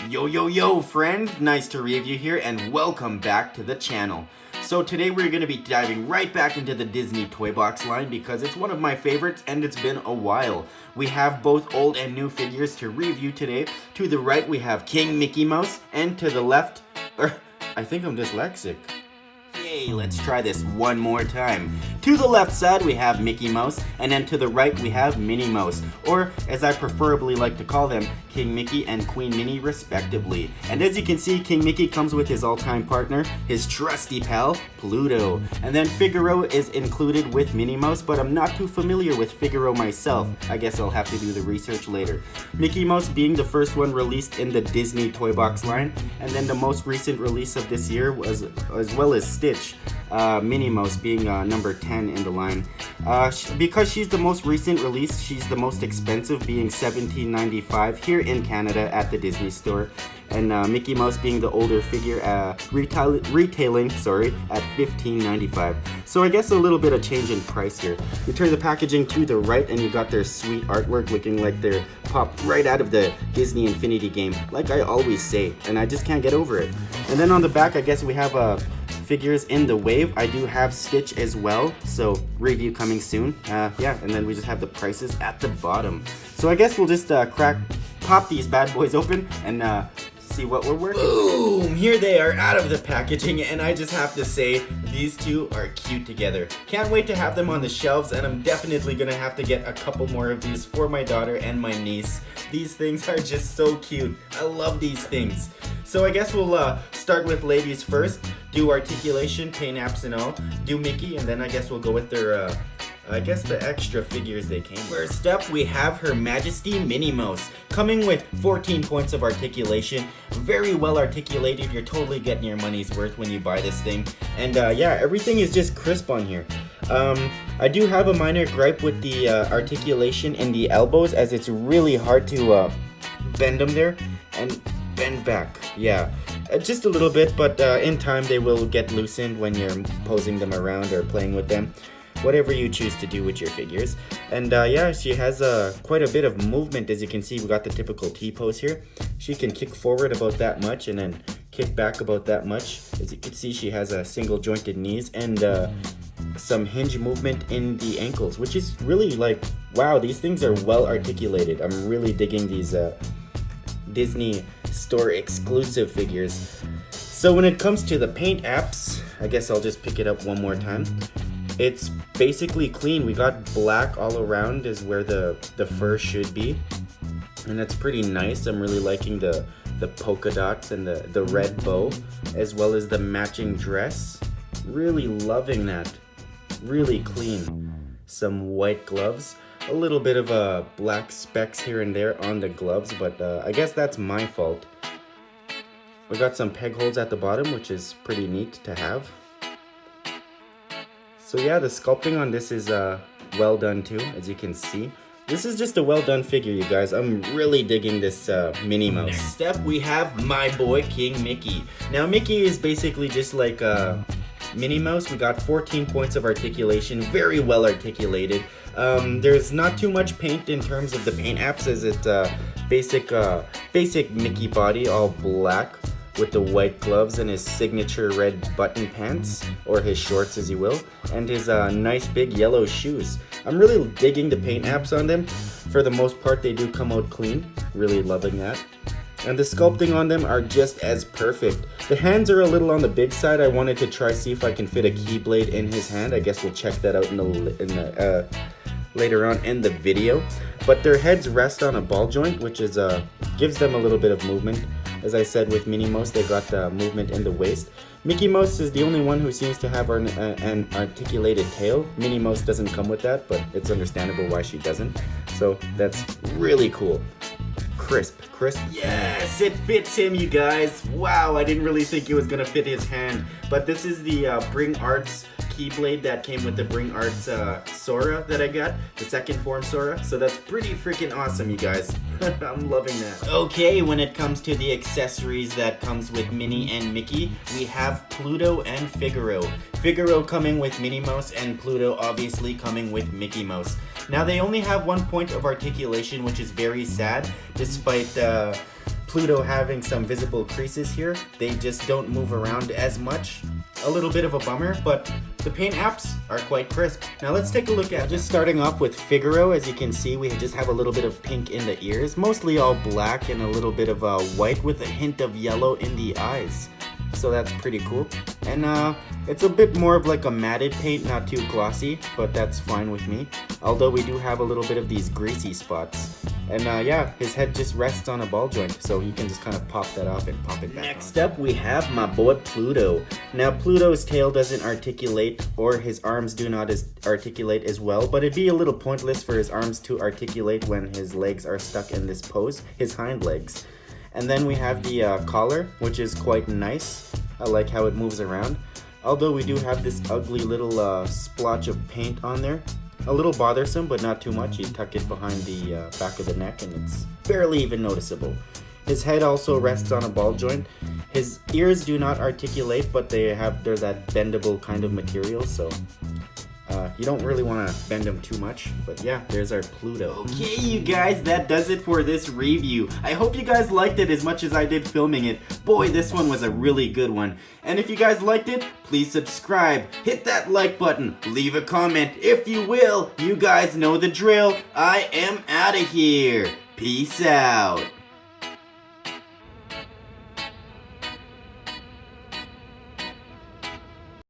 Yo friends, NiceToReevU here and welcome back to the channel. So today we're going to be diving right back into the Disney Toybox line because it's one of my favorites and it's been a while. We have both old and new figures to review today. To the right we have King Mickey Mouse and to the left, I think I'm dyslexic. Yay, let's try this one more time. To the left side we have Mickey Mouse, and then to the right we have Minnie Mouse, or as I preferably like to call them, King Mickey and Queen Minnie respectively. And as you can see, King Mickey comes with his all-time partner, his trusty pal, Pluto. And then Figaro is included with Minnie Mouse, but I'm not too familiar with Figaro myself. I guess I'll have to do the research later. Mickey Mouse being the first one released in the Disney Toybox line, and then the most recent release of this year was, as well as Stitch. Minnie Mouse being number 10 in the line. Because she's the most recent release, she's the most expensive, being $17.95 here in Canada at the Disney store. And Mickey Mouse being the older figure, retailing at $15.95. So I guess a little bit of change in price here. You turn the packaging to the right and you got their sweet artwork looking like they're popped right out of the Disney Infinity game, like I always say, and I just can't get over it. And then on the back, I guess we have figures in the wave. I do have Stitch as well, so review coming soon. Yeah, and then we just have the prices at the bottom. So I guess we'll just pop these bad boys open and see what we're working with. Boom! Here they are out of the packaging, and I just have to say, these two are cute together. Can't wait to have them on the shelves, and I'm definitely gonna have to get a couple more of these for my daughter and my niece. These things are just so cute. I love these things. So I guess we'll start with ladies first, do articulation, paint apps and all, do Mickey, and then I guess we'll go with their, I guess the extra figures they came with. First up, we have Her Majesty Minnie Mouse, coming with 14 points of articulation, very well articulated. You're totally getting your money's worth when you buy this thing. And yeah, everything is just crisp on here. I do have a minor gripe with the articulation in the elbows, as it's really hard to bend them there and bend back. Yeah, just a little bit, but in time they will get loosened when you're posing them around or playing with them. Whatever you choose to do with your figures. And yeah, she has quite a bit of movement. As you can see, we got the typical T-pose here. She can kick forward about that much and then kick back about that much. As you can see, she has single jointed knees and some hinge movement in the ankles, which is really like, wow, these things are well articulated. I'm really digging these Disney store exclusive figures. So when it comes to the paint apps, I guess I'll just pick it up one more time. It's basically clean. We got black all around is where the fur should be, and that's pretty nice. I'm really liking the polka dots and the red bow, as well as the matching dress. Really loving that. Really clean. Some white gloves. A little bit of black specks here and there on the gloves, but I guess that's my fault. We got some peg holes at the bottom, which is pretty neat to have. So yeah, the sculpting on this is well done too, as you can see. This is just a well done figure, you guys. I'm really digging this Minnie Mouse. Next up, we have my boy King Mickey. Now Mickey is basically just like Minnie Mouse. We got 14 points of articulation, very well articulated. There's not too much paint in terms of the paint apps, as it's basic Mickey body, all black, with the white gloves and his signature red button pants, or his shorts as you will, and his nice big yellow shoes. I'm really digging the paint apps on them. For the most part, they do come out clean. Really loving that. And the sculpting on them are just as perfect. The hands are a little on the big side. I wanted to try see if I can fit a keyblade in his hand. I guess we'll check that out later on in the video. But their heads rest on a ball joint, which is gives them a little bit of movement. As I said, with Minnie Mouse, they got movement in the waist. Mickey Mouse is the only one who seems to have an articulated tail. Minnie Mouse doesn't come with that, but it's understandable why she doesn't. So that's really cool. Crisp. Yes, it fits him, you guys. Wow, I didn't really think it was gonna fit his hand. But this is the Bring Arts keyblade that came with the Bring Arts Sora that I got, the second form Sora. So that's pretty freaking awesome, you guys. I'm loving that. Okay, when it comes to the accessories that comes with Minnie and Mickey, we have Pluto and Figaro. Figaro coming with Minnie Mouse and Pluto obviously coming with Mickey Mouse. Now they only have 1 point of articulation, which is very sad, despite Pluto having some visible creases here. They just don't move around as much. A little bit of a bummer, but the paint apps are quite crisp. Now let's take a look at just starting off with Figaro. As you can see, we just have a little bit of pink in the ears, mostly all black and a little bit of white with a hint of yellow in the eyes. So that's pretty cool. And it's a bit more of like a matted paint, not too glossy, but that's fine with me. Although we do have a little bit of these greasy spots. And yeah, his head just rests on a ball joint, so you can just kind of pop that off and pop it back Next up, we have my boy Pluto. Now, Pluto's tail doesn't articulate, or his arms do not articulate as well, but it'd be a little pointless for his arms to articulate when his legs are stuck in this pose, his hind legs. And then we have the collar, which is quite nice. I like how it moves around. Although we do have this ugly little splotch of paint on there. A little bothersome, but not too much. You tuck it behind the back of the neck and it's barely even noticeable. His head also rests on a ball joint. His ears do not articulate, but they're that bendable kind of material, so you don't really want to bend them too much. But yeah, there's our Pluto. Okay, you guys, that does it for this review. I hope you guys liked it as much as I did filming it. Boy, this one was a really good one. And if you guys liked it, please subscribe, hit that like button, leave a comment if you will. You guys know the drill. I am out of here. Peace out.